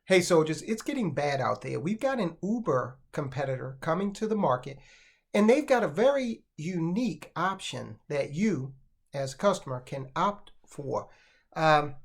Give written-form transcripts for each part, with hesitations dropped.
Hey soldiers, it's getting bad out there. We've got an Uber competitor coming to the market, and they've got a very unique option that you, as a customer, can opt for. Um,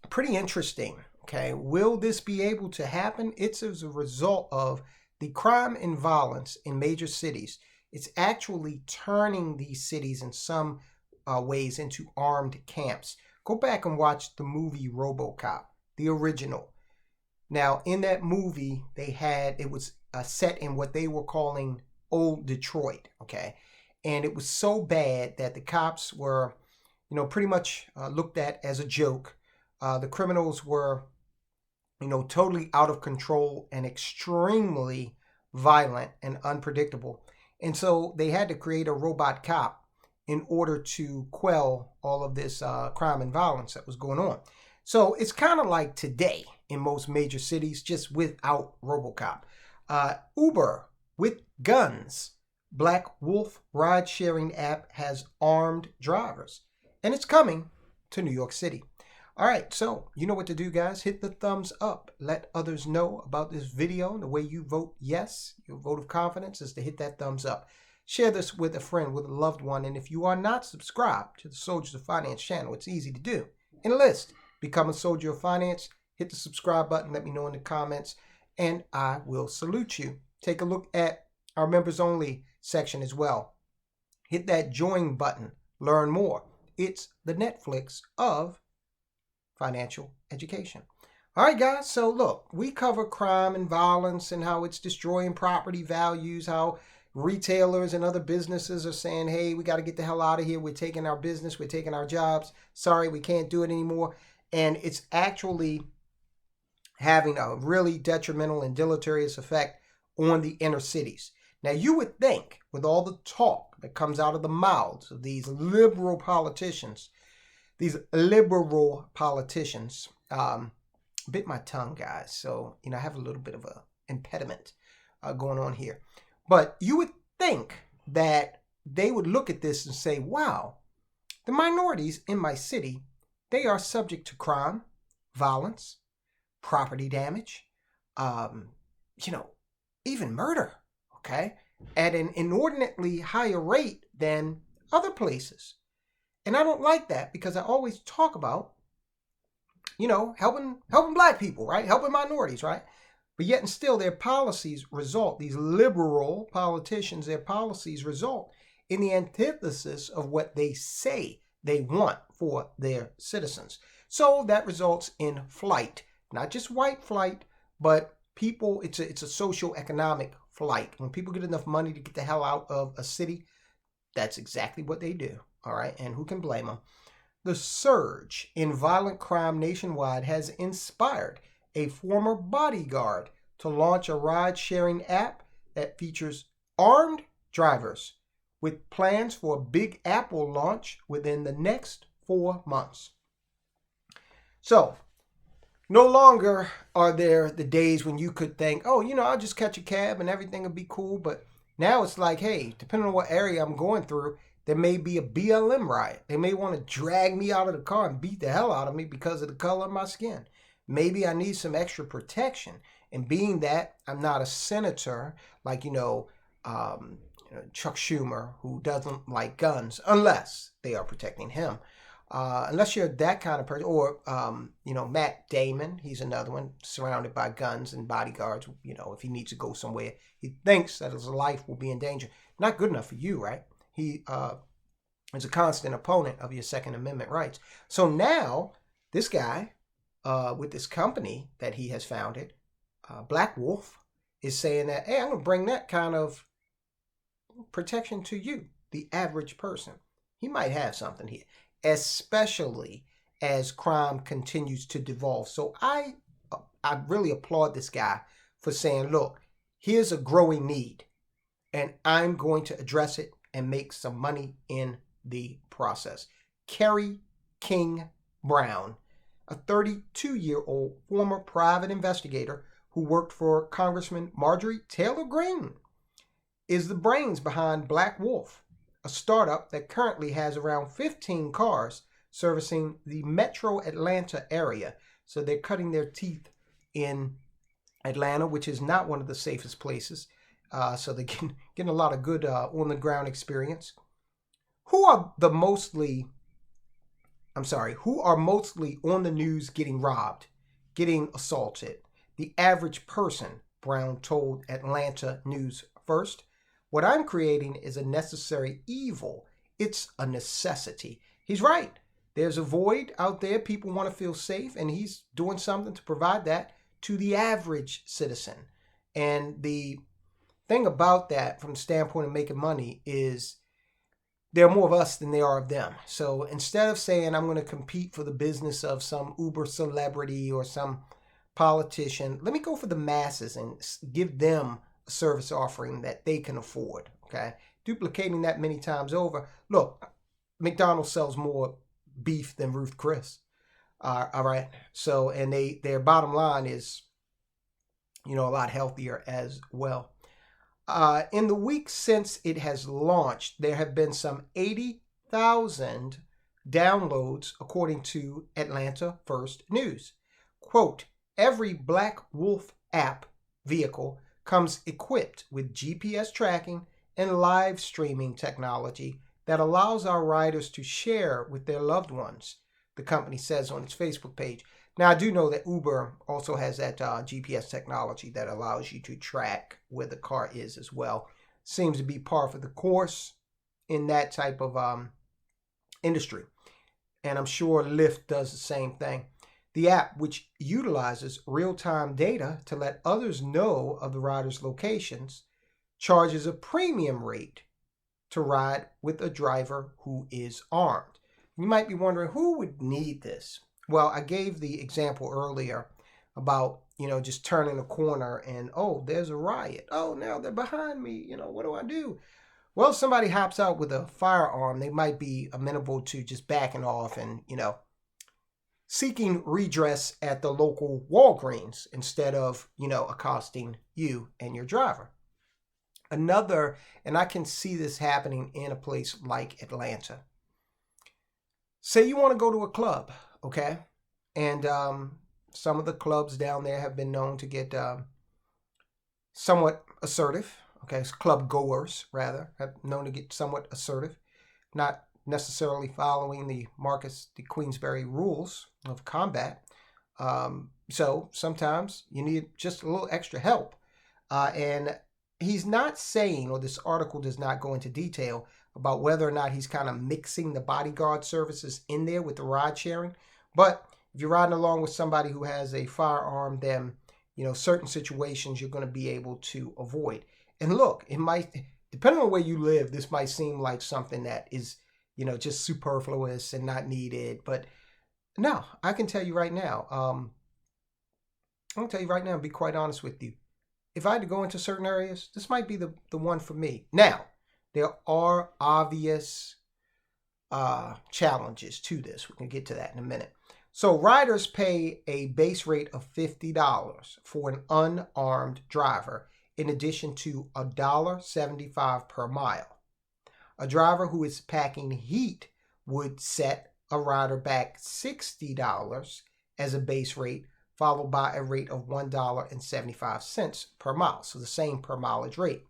Pretty interesting. Okay, will this be able to happen? It's as a result of the crime and violence in major cities. It's actually turning these cities in some ways into armed camps. Go back and watch the movie RoboCop, the original. Now, in that movie, it was set in what they were calling old Detroit, okay? And it was so bad that the cops were, pretty much looked at as a joke. The criminals were, totally out of control and extremely violent and unpredictable. And so they had to create a robot cop in order to quell all of this crime and violence that was going on. So it's kind of like today in most major cities, just without RoboCop. Uber with guns. Black Wolf ride sharing app has armed drivers, and it's coming to New York City. All right, so you know what to do, guys. Hit the thumbs up. Let others know about this video. The way you vote yes, your vote of confidence, is to hit that thumbs up. Share this with a friend, with a loved one. And if you are not subscribed to the Soldiers of Finance channel, it's easy to do. Enlist, become a Soldier of Finance. Hit the subscribe button. Let me know in the comments, and I will salute you. Take a look at our members only section as well. Hit that join button. Learn more. It's the Netflix of financial education. All right, guys. So look, we cover crime and violence and how it's destroying property values, how retailers and other businesses are saying, hey, we got to get the hell out of here. We're taking our business. We're taking our jobs. Sorry, we can't do it anymore. And it's actually having a really detrimental and deleterious effect on the inner cities. Now, you would think, with all the talk that comes out of the mouths of these liberal politicians, bit my tongue, guys, so, I have a little bit of a impediment going on here. But you would think that they would look at this and say, wow, the minorities in my city, they are subject to crime, violence, property damage, even murder, okay, at an inordinately higher rate than other places. And I don't like that, because I always talk about, helping black people, right? Helping minorities, right? But yet and still their policies result, these liberal politicians, their policies result in the antithesis of what they say they want for their citizens. So that results in flight. Not just white flight, but people, it's a social economic flight. When people get enough money to get the hell out of a city, that's exactly what they do. All right, and who can blame them? The surge in violent crime nationwide has inspired a former bodyguard to launch a ride-sharing app that features armed drivers, with plans for a Big Apple launch within the next 4 months. So, no longer are there the days when you could think, oh, I'll just catch a cab and everything will be cool. But now it's like, hey, depending on what area I'm going through, there may be a BLM riot. They may want to drag me out of the car and beat the hell out of me because of the color of my skin. Maybe I need some extra protection. And being that I'm not a senator like, Chuck Schumer, who doesn't like guns unless they are protecting him. Unless you're that kind of person, or, Matt Damon, he's another one, surrounded by guns and bodyguards. If he needs to go somewhere, he thinks that his life will be in danger. Not good enough for you, right? He is a constant opponent of your Second Amendment rights. So now, this guy, with this company that he has founded, Black Wolf, is saying that, hey, I'm going to bring that kind of protection to you, the average person. He might have something here, especially as crime continues to devolve. So I really applaud this guy for saying, look, here's a growing need, and I'm going to address it and make some money in the process. Kerry King Brown, a 32-year-old former private investigator who worked for Congressman Marjorie Taylor Greene, is the brains behind Black Wolf, a startup that currently has around 15 cars servicing the metro Atlanta area. So they're cutting their teeth in Atlanta, which is not one of the safest places. So they're getting a lot of good on the ground experience. Who are mostly on the news getting robbed, getting assaulted? The average person, Brown told Atlanta News First. What I'm creating is a necessary evil. It's a necessity. He's right. There's a void out there. People want to feel safe, and he's doing something to provide that to the average citizen. And the thing about that, from the standpoint of making money, is there are more of us than there are of them. So instead of saying I'm going to compete for the business of some Uber celebrity or some politician, let me go for the masses and give them a service offering that they can afford. Okay, duplicating that many times over. Look, McDonald's sells more beef than Ruth Chris. All right. So, and their bottom line is, a lot healthier as well. In the week since it has launched, there have been some 80,000 downloads, according to Atlanta First News. Quote, every Black Wolf app vehicle comes equipped with GPS tracking and live streaming technology that allows our riders to share with their loved ones, the company says on its Facebook page. Now, I do know that Uber also has that GPS technology that allows you to track where the car is as well. Seems to be par for the course in that type of industry. And I'm sure Lyft does the same thing. The app, which utilizes real-time data to let others know of the rider's locations, charges a premium rate to ride with a driver who is armed. You might be wondering, who would need this? Well, I gave the example earlier about, just turning a corner and, oh, there's a riot. Oh, now they're behind me. What do I do? Well, if somebody hops out with a firearm, they might be amenable to just backing off and, seeking redress at the local Walgreens instead of, accosting you and your driver. Another, and I can see this happening in a place like Atlanta. Say you want to go to a club, okay? And some of the clubs down there have been known to get somewhat assertive, okay? Club goers, rather, have known to get somewhat assertive, not necessarily following the Marcus de Queensberry rules of combat. So sometimes you need just a little extra help. And he's not saying, or this article does not go into detail about whether or not he's kind of mixing the bodyguard services in there with the ride sharing. But if you're riding along with somebody who has a firearm, then, certain situations you're going to be able to avoid. And look, it might, depending on where you live, this might seem like something that is, just superfluous and not needed. But no, I can tell you right now, I'm going to tell you right now, and be quite honest with you. If I had to go into certain areas, this might be the one for me. Now, there are obvious challenges to this. We can get to that in a minute. So riders pay a base rate of $50 for an unarmed driver, in addition to $1.75 per mile. A driver who is packing heat would set a rider back $60 as a base rate, followed by a rate of $1.75 per mile. So the same per mileage rate.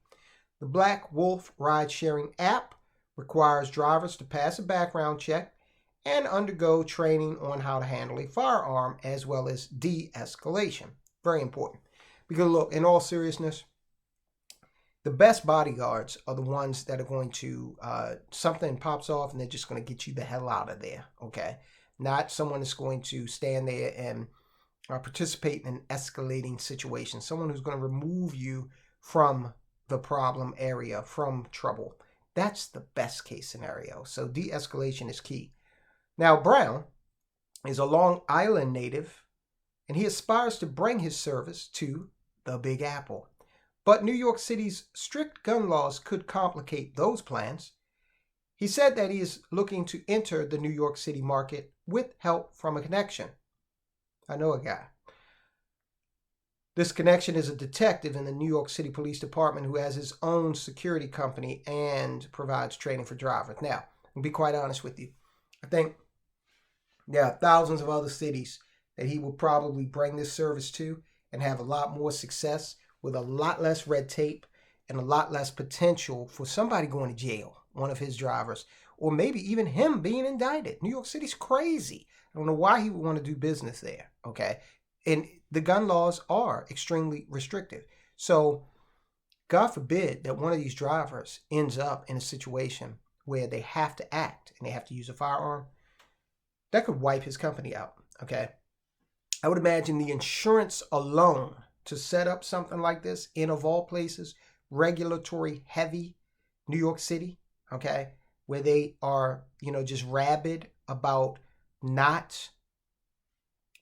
The Black Wolf ride-sharing app requires drivers to pass a background check and undergo training on how to handle a firearm, as well as de-escalation. Very important. Because look, in all seriousness, the best bodyguards are the ones that are going to, something pops off and they're just going to get you the hell out of there, okay? Not someone that's going to stand there and participate in an escalating situation. Someone who's going to remove you from the problem area, from trouble. That's the best case scenario. So de-escalation is key. Now, Brown is a Long Island native, and he aspires to bring his service to the Big Apple. But New York City's strict gun laws could complicate those plans. He said that he is looking to enter the New York City market with help from a connection. I know a guy. This connection is a detective in the New York City Police Department who has his own security company and provides training for drivers. Now, I'll be quite honest with you. I think there are thousands of other cities that he will probably bring this service to and have a lot more success with a lot less red tape and a lot less potential for somebody going to jail, one of his drivers, or maybe even him being indicted. New York City's crazy. I don't know why he would want to do business there, okay? And the gun laws are extremely restrictive. So God forbid that one of these drivers ends up in a situation where they have to act and they have to use a firearm. That could wipe his company out, okay? I would imagine the insurance alone to set up something like this in, of all places, regulatory heavy New York City, okay, where they are, just rabid about not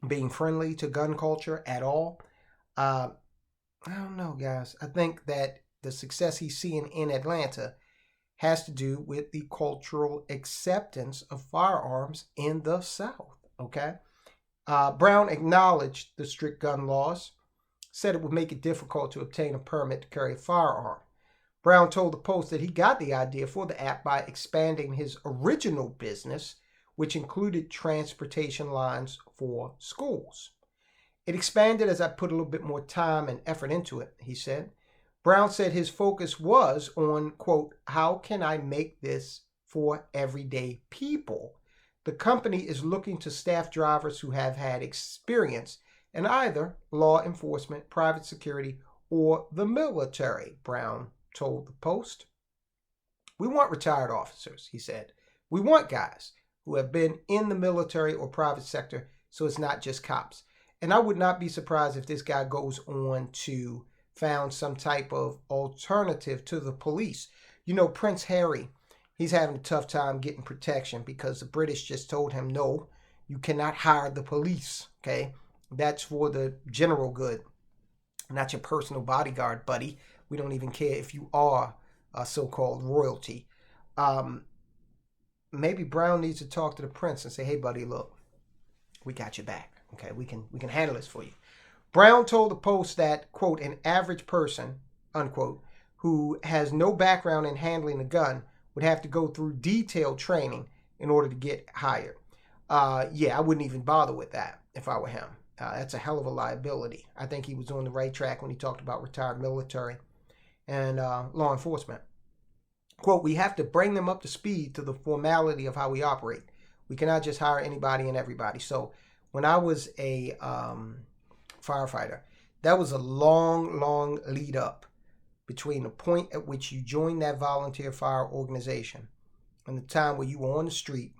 being friendly to gun culture at all. I don't know, guys. I think that the success he's seeing in Atlanta has to do with the cultural acceptance of firearms in the South, okay? Brown acknowledged the strict gun laws, said it would make it difficult to obtain a permit to carry a firearm. Brown told the Post that he got the idea for the app by expanding his original business, which included transportation lines for schools. It expanded as I put a little bit more time and effort into it, he said. Brown said his focus was on, quote, how can I make this for everyday people? The company is looking to staff drivers who have had experience in either law enforcement, private security, or the military, Brown told the Post. We want retired officers, he said. We want guys who have been in the military or private sector, so it's not just cops. And I would not be surprised if this guy goes on to found some type of alternative to the police. Prince Harry, he's having a tough time getting protection because the British just told him, no, you cannot hire the police, okay? That's for the general good, not your personal bodyguard, buddy. We don't even care if you are a so-called royalty. Maybe Brown needs to talk to the prince and say, hey, buddy, look, we got your back, okay? We can handle this for you. Brown told the Post that, quote, an average person, unquote, who has no background in handling a gun would have to go through detailed training in order to get hired. I wouldn't even bother with that if I were him. That's a hell of a liability. I think he was on the right track when he talked about retired military and law enforcement. Quote, we have to bring them up to speed to the formality of how we operate. We cannot just hire anybody and everybody. So when I was a firefighter, that was a long lead up between the point at which you joined that volunteer fire organization and the time where you were on the street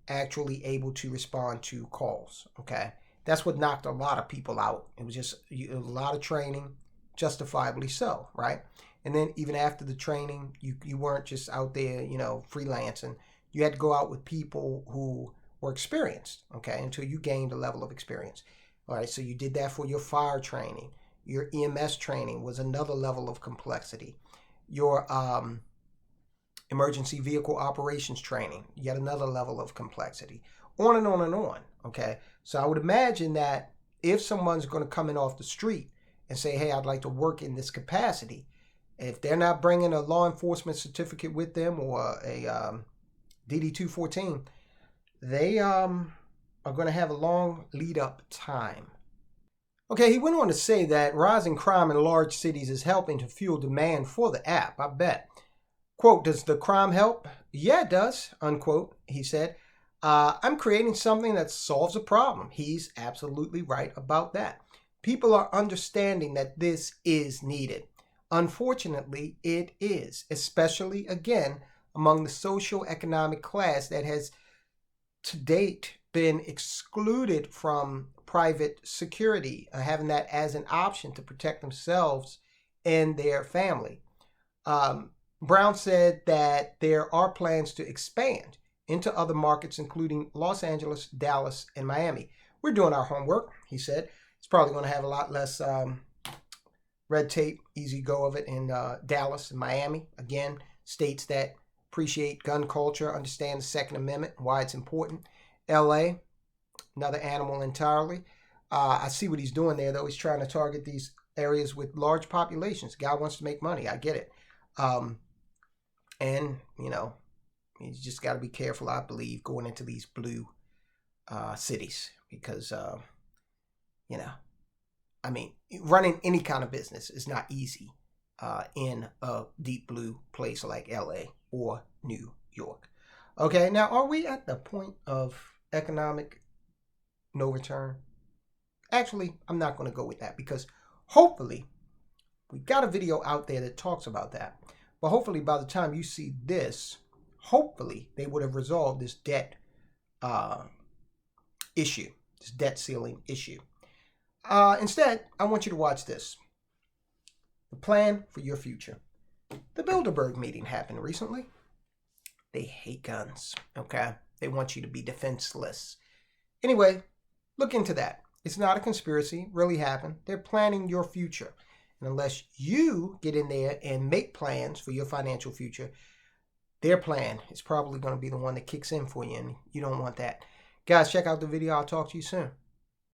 actually able to respond to calls, okay? That's what knocked a lot of people out. It was just a lot of training, justifiably so, right? And then even after the training, you weren't just out there, freelancing. You had to go out with people who were experienced, okay, until you gained a level of experience. All right, so you did that for your fire training. Your EMS training was another level of complexity. Your emergency vehicle operations training, yet another level of complexity. On and on and on, okay? So I would imagine that if someone's going to come in off the street and say, hey, I'd like to work in this capacity, if they're not bringing a law enforcement certificate with them or a DD-214, they are going to have a long lead-up time. Okay, he went on to say that rising crime in large cities is helping to fuel demand for the app, I bet. Quote, does the crime help? Yeah, it does, unquote, he said. I'm creating something that solves a problem. He's absolutely right about that. People are understanding that this is needed. Unfortunately, it is, especially, again, among the socioeconomic class that has to date been excluded from private security, having that as an option to protect themselves and their family. Brown said that there are plans to expand into other markets, including Los Angeles, Dallas, and Miami. We're doing our homework, he said. It's probably going to have a lot less red tape, easy go of it in Dallas and Miami. Again, states that appreciate gun culture, understand the Second Amendment, why it's important. LA, another animal entirely. I see what he's doing there, though. He's trying to target these areas with large populations. The guy wants to make money. I get it. And, he's just got to be careful, I believe, going into these blue cities because you know, I mean, running any kind of business is not easy in a deep blue place like LA or New York. Okay, now are we at the point of economic no return? Actually, I'm not going to go with that because hopefully we've got a video out there that talks about that. But hopefully by the time you see this, hopefully they would have resolved this debt issue, this debt ceiling issue. Instead, I want you to watch this. The plan for your future. The Bilderberg meeting happened recently. They hate guns, okay? They want you to be defenseless. Anyway, look into that. It's not a conspiracy, really happened. They're planning your future. And unless you get in there and make plans for your financial future, their plan is probably going to be the one that kicks in for you, and you don't want that. Guys, check out the video. I'll talk to you soon.